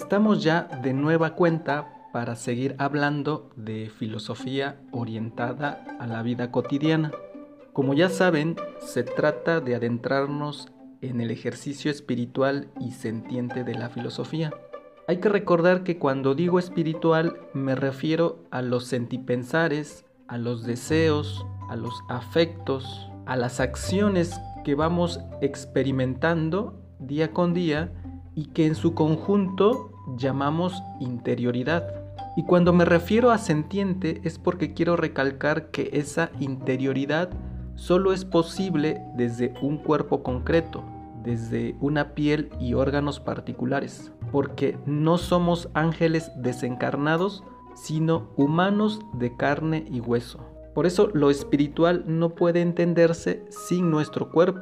Estamos ya de nueva cuenta para seguir hablando de filosofía orientada a la vida cotidiana. Como ya saben, se trata de adentrarnos en el ejercicio espiritual y sentiente de la filosofía. Hay que recordar que cuando digo espiritual me refiero a los sentipensares, a los deseos, a los afectos, a las acciones que vamos experimentando día con día y que en su conjunto llamamos interioridad. Y cuando me refiero a sentiente es porque quiero recalcar que esa interioridad solo es posible desde un cuerpo concreto, desde una piel y órganos particulares, porque no somos ángeles desencarnados, sino humanos de carne y hueso. Por eso lo espiritual no puede entenderse sin nuestro cuerpo,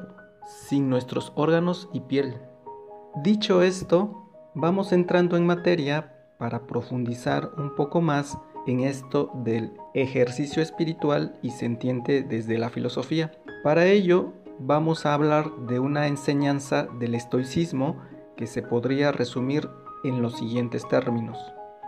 sin nuestros órganos y piel. Dicho esto, vamos entrando en materia para profundizar un poco más en esto del ejercicio espiritual y sentiente desde la filosofía. Para ello, vamos a hablar de una enseñanza del estoicismo que se podría resumir en los siguientes términos.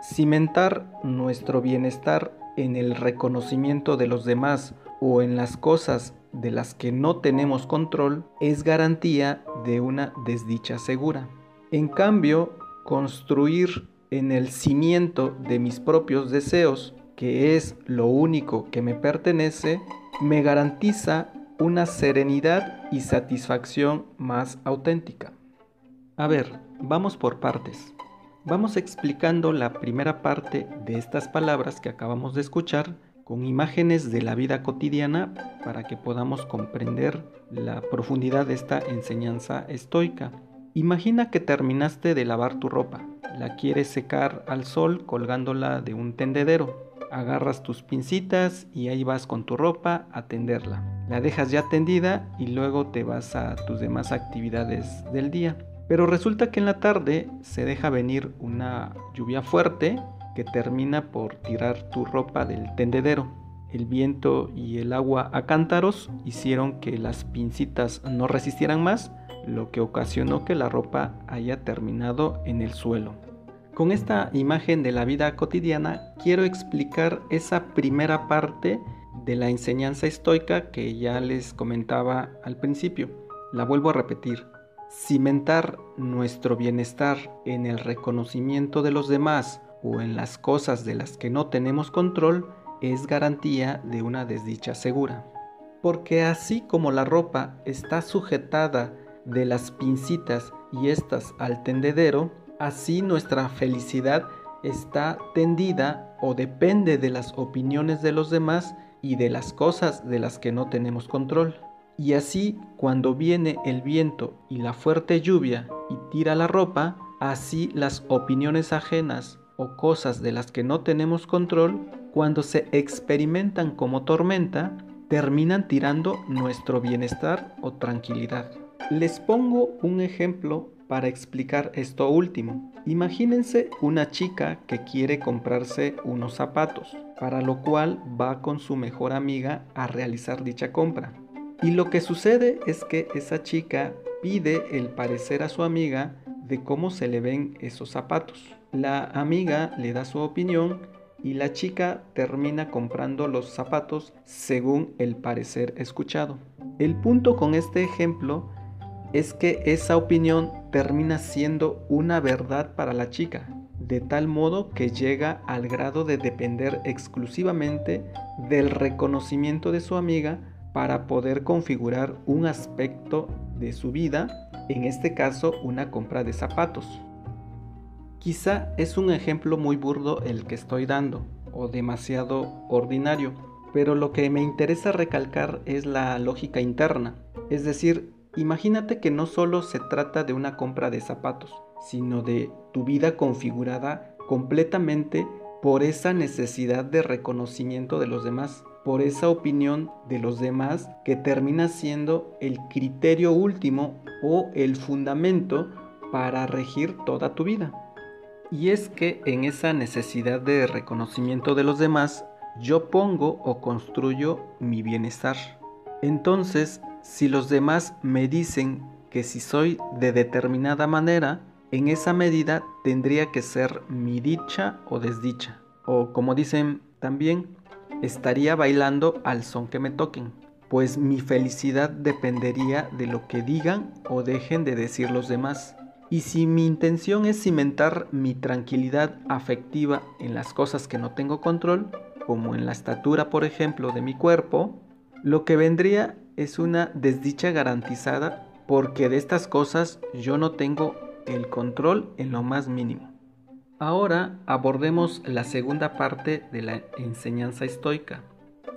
Cimentar nuestro bienestar en el reconocimiento de los demás o en las cosas de las que no tenemos control es garantía de una desdicha segura. En cambio, construir en el cimiento de mis propios deseos, que es lo único que me pertenece, me garantiza una serenidad y satisfacción más auténtica. A ver, vamos por partes. Vamos explicando la primera parte de estas palabras que acabamos de escuchar con imágenes de la vida cotidiana para que podamos comprender la profundidad de esta enseñanza estoica. Imagina que terminaste de lavar tu ropa, la quieres secar al sol colgándola de un tendedero. Agarras tus pincitas y ahí vas con tu ropa a tenderla. La dejas ya tendida y luego te vas a tus demás actividades del día. Pero resulta que en la tarde se deja venir una lluvia fuerte que termina por tirar tu ropa del tendedero. El viento y el agua a cántaros hicieron que las pincitas no resistieran más, lo que ocasionó que la ropa haya terminado en el suelo. Con esta imagen de la vida cotidiana quiero explicar esa primera parte de la enseñanza estoica que ya les comentaba al principio. La vuelvo a repetir. Cimentar nuestro bienestar en el reconocimiento de los demás o en las cosas de las que no tenemos control es garantía de una desdicha segura. Porque así como la ropa está sujetada de las pincitas y estas al tendedero, así nuestra felicidad está tendida o depende de las opiniones de los demás y de las cosas de las que no tenemos control. Y así, cuando viene el viento y la fuerte lluvia y tira la ropa, así las opiniones ajenas o cosas de las que no tenemos control, cuando se experimentan como tormenta, terminan tirando nuestro bienestar o tranquilidad. Les pongo un ejemplo para explicar esto último. Imagínense una chica que quiere comprarse unos zapatos, para lo cual va con su mejor amiga a realizar dicha compra. Y lo que sucede es que esa chica pide el parecer a su amiga de cómo se le ven esos zapatos. La amiga le da su opinión y la chica termina comprando los zapatos según el parecer escuchado. El punto con este ejemplo es que esa opinión termina siendo una verdad para la chica, de tal modo que llega al grado de depender exclusivamente del reconocimiento de su amiga para poder configurar un aspecto de su vida, en este caso una compra de zapatos. Quizá es un ejemplo muy burdo el que estoy dando, o demasiado ordinario, pero lo que me interesa recalcar es la lógica interna. Es decir, imagínate que no solo se trata de una compra de zapatos, sino de tu vida configurada completamente por esa necesidad de reconocimiento de los demás, por esa opinión de los demás que termina siendo el criterio último o el fundamento para regir toda tu vida. Y es que en esa necesidad de reconocimiento de los demás, yo pongo o construyo mi bienestar. Entonces, si los demás me dicen que si soy de determinada manera, en esa medida tendría que ser mi dicha o desdicha. O como dicen también, estaría bailando al son que me toquen, pues mi felicidad dependería de lo que digan o dejen de decir los demás. Y si mi intención es cimentar mi tranquilidad afectiva en las cosas que no tengo control, como en la estatura, por ejemplo, de mi cuerpo, lo que vendría es una desdicha garantizada porque de estas cosas yo no tengo el control en lo más mínimo. Ahora abordemos la segunda parte de la enseñanza estoica.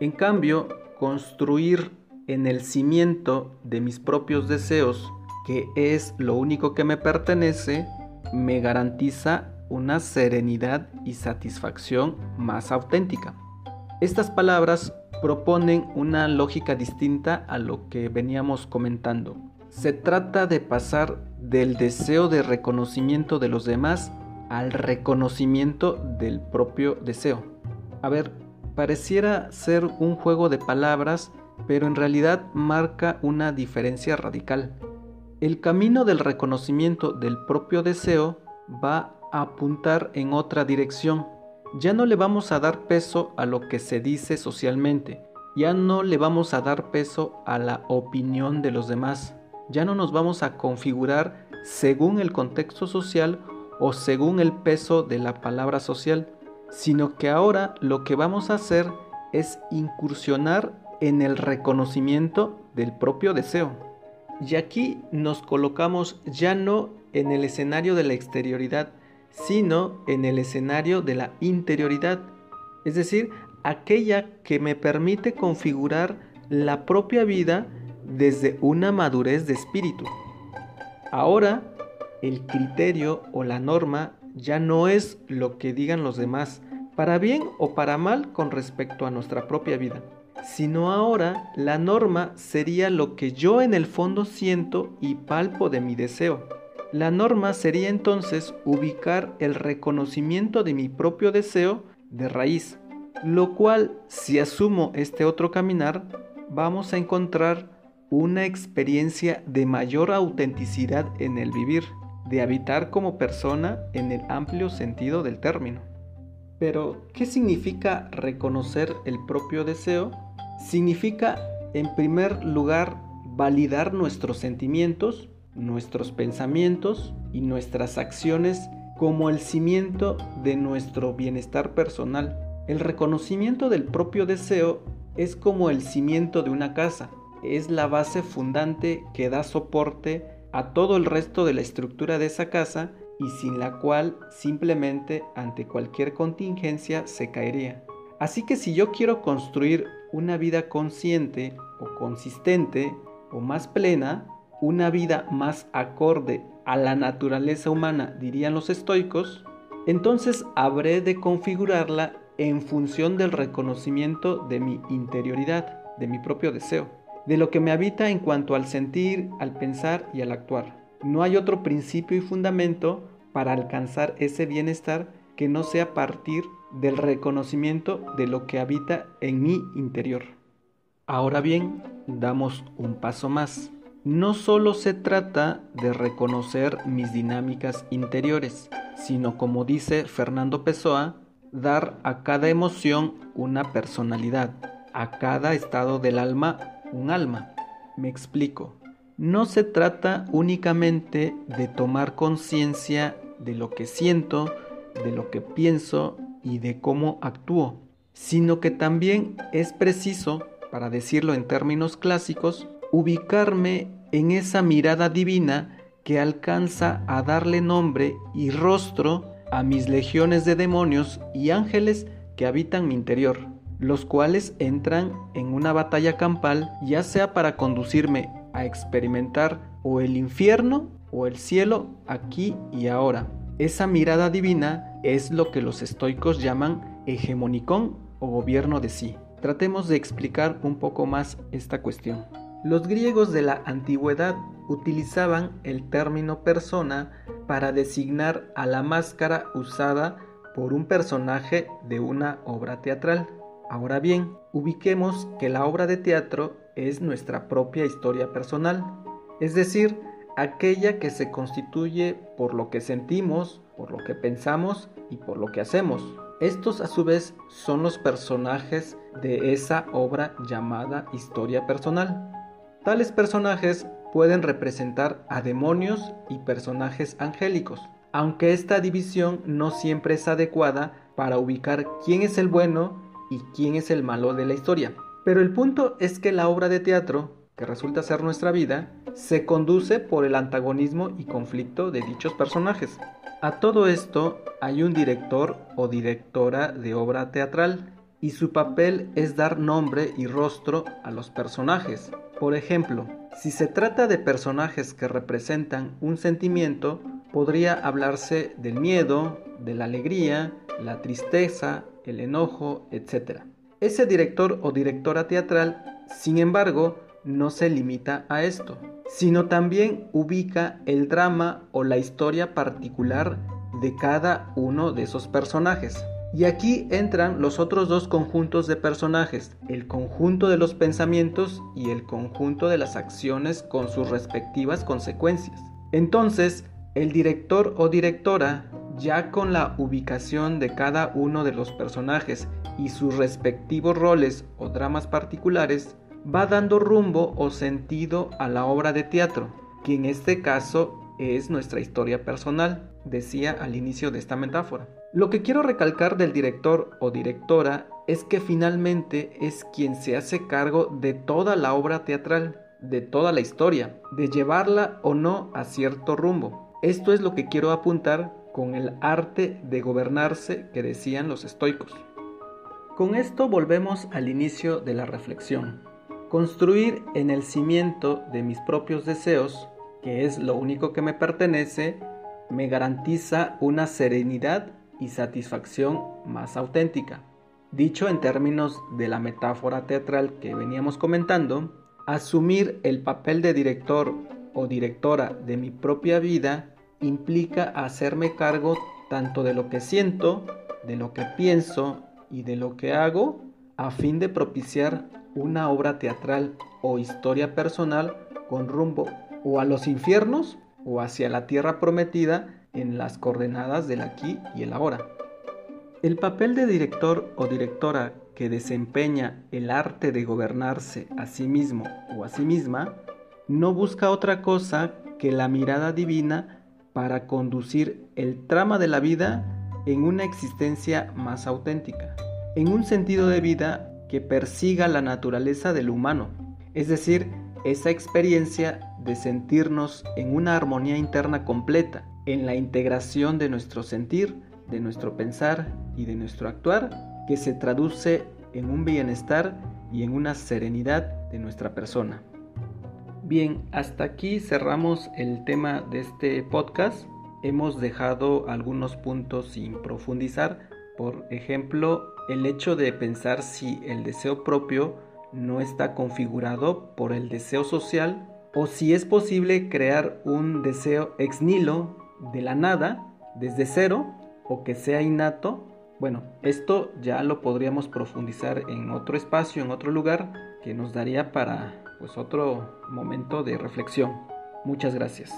En cambio, construir en el cimiento de mis propios deseos, que es lo único que me pertenece, me garantiza una serenidad y satisfacción más auténtica. Estas palabras proponen una lógica distinta a lo que veníamos comentando. Se trata de pasar del deseo de reconocimiento de los demás al reconocimiento del propio deseo. A ver, pareciera ser un juego de palabras, pero en realidad marca una diferencia radical. El camino del reconocimiento del propio deseo va a apuntar en otra dirección. Ya no le vamos a dar peso a lo que se dice socialmente, ya no le vamos a dar peso a la opinión de los demás, ya no nos vamos a configurar según el contexto social o según el peso de la palabra social, sino que ahora lo que vamos a hacer es incursionar en el reconocimiento del propio deseo. Y aquí nos colocamos ya no en el escenario de la exterioridad, sino en el escenario de la interioridad, es decir, aquella que me permite configurar la propia vida desde una madurez de espíritu. Ahora, el criterio o la norma ya no es lo que digan los demás, para bien o para mal con respecto a nuestra propia vida, sino ahora la norma sería lo que yo en el fondo siento y palpo de mi deseo. La norma sería entonces ubicar el reconocimiento de mi propio deseo de raíz, lo cual, si asumo este otro caminar, vamos a encontrar una experiencia de mayor autenticidad en el vivir, de habitar como persona en el amplio sentido del término. Pero, ¿qué significa reconocer el propio deseo? Significa, en primer lugar, validar nuestros sentimientos, nuestros pensamientos y nuestras acciones como el cimiento de nuestro bienestar personal. El reconocimiento del propio deseo es como el cimiento de una casa, es la base fundante que da soporte a todo el resto de la estructura de esa casa y sin la cual simplemente ante cualquier contingencia se caería. Así que si yo quiero construir una vida consciente o consistente o más plena, una vida más acorde a la naturaleza humana, dirían los estoicos, entonces habré de configurarla en función del reconocimiento de mi interioridad, de mi propio deseo, de lo que me habita en cuanto al sentir, al pensar y al actuar. No hay otro principio y fundamento para alcanzar ese bienestar que no sea a partir del reconocimiento de lo que habita en mi interior. Ahora bien, damos un paso más. No solo se trata de reconocer mis dinámicas interiores, sino como dice Fernando Pessoa, dar a cada emoción una personalidad, a cada estado del alma un alma. Me explico. No se trata únicamente de tomar conciencia de lo que siento, de lo que pienso y de cómo actúo, sino que también es preciso, para decirlo en términos clásicos, ubicarme en esa mirada divina que alcanza a darle nombre y rostro a mis legiones de demonios y ángeles que habitan mi interior, los cuales entran en una batalla campal, ya sea para conducirme a experimentar o el infierno o el cielo aquí y ahora. Esa mirada divina es lo que los estoicos llaman hegemonicón o gobierno de sí. Tratemos de explicar un poco más esta cuestión. Los griegos de la antigüedad utilizaban el término persona para designar a la máscara usada por un personaje de una obra teatral. Ahora bien, ubiquemos que la obra de teatro es nuestra propia historia personal, es decir, aquella que se constituye por lo que sentimos, por lo que pensamos y por lo que hacemos. Estos a su vez son los personajes de esa obra llamada historia personal. Tales personajes pueden representar a demonios y personajes angélicos, aunque esta división no siempre es adecuada para ubicar quién es el bueno y quién es el malo de la historia. Pero el punto es que la obra de teatro, que resulta ser nuestra vida, se conduce por el antagonismo y conflicto de dichos personajes. A todo esto hay un director o directora de obra teatral, y su papel es dar nombre y rostro a los personajes. Por ejemplo, si se trata de personajes que representan un sentimiento, podría hablarse del miedo, de la alegría, la tristeza, el enojo, etc. Ese director o directora teatral, sin embargo, no se limita a esto, sino también ubica el drama o la historia particular de cada uno de esos personajes. Y aquí entran los otros dos conjuntos de personajes, el conjunto de los pensamientos y el conjunto de las acciones con sus respectivas consecuencias. Entonces, el director o directora, ya con la ubicación de cada uno de los personajes y sus respectivos roles o dramas particulares, va dando rumbo o sentido a la obra de teatro, que en este caso es nuestra historia personal, decía al inicio de esta metáfora. Lo que quiero recalcar del director o directora es que finalmente es quien se hace cargo de toda la obra teatral, de toda la historia, de llevarla o no a cierto rumbo. Esto es lo que quiero apuntar con el arte de gobernarse que decían los estoicos. Con esto volvemos al inicio de la reflexión. Construir en el cimiento de mis propios deseos, que es lo único que me pertenece, me garantiza una serenidad y satisfacción más auténtica. Dicho en términos de la metáfora teatral que veníamos comentando, asumir el papel de director o directora de mi propia vida implica hacerme cargo tanto de lo que siento, de lo que pienso y de lo que hago, a fin de propiciar una obra teatral o historia personal con rumbo o a los infiernos o hacia la tierra prometida en las coordenadas del aquí y el ahora. El papel de director o directora que desempeña el arte de gobernarse a sí mismo o a sí misma no busca otra cosa que la mirada divina para conducir el trama de la vida en una existencia más auténtica, en un sentido de vida que persiga la naturaleza del humano, es decir, esa experiencia de sentirnos en una armonía interna completa, en la integración de nuestro sentir, de nuestro pensar y de nuestro actuar, que se traduce en un bienestar y en una serenidad de nuestra persona. Bien, hasta aquí cerramos el tema de este podcast. Hemos dejado algunos puntos sin profundizar. Por ejemplo, el hecho de pensar si el deseo propio no está configurado por el deseo social o si es posible crear un deseo ex nihilo de la nada, desde cero, o que sea innato. Bueno, esto ya lo podríamos profundizar en otro espacio, en otro lugar, que nos daría para otro momento de reflexión. Muchas gracias.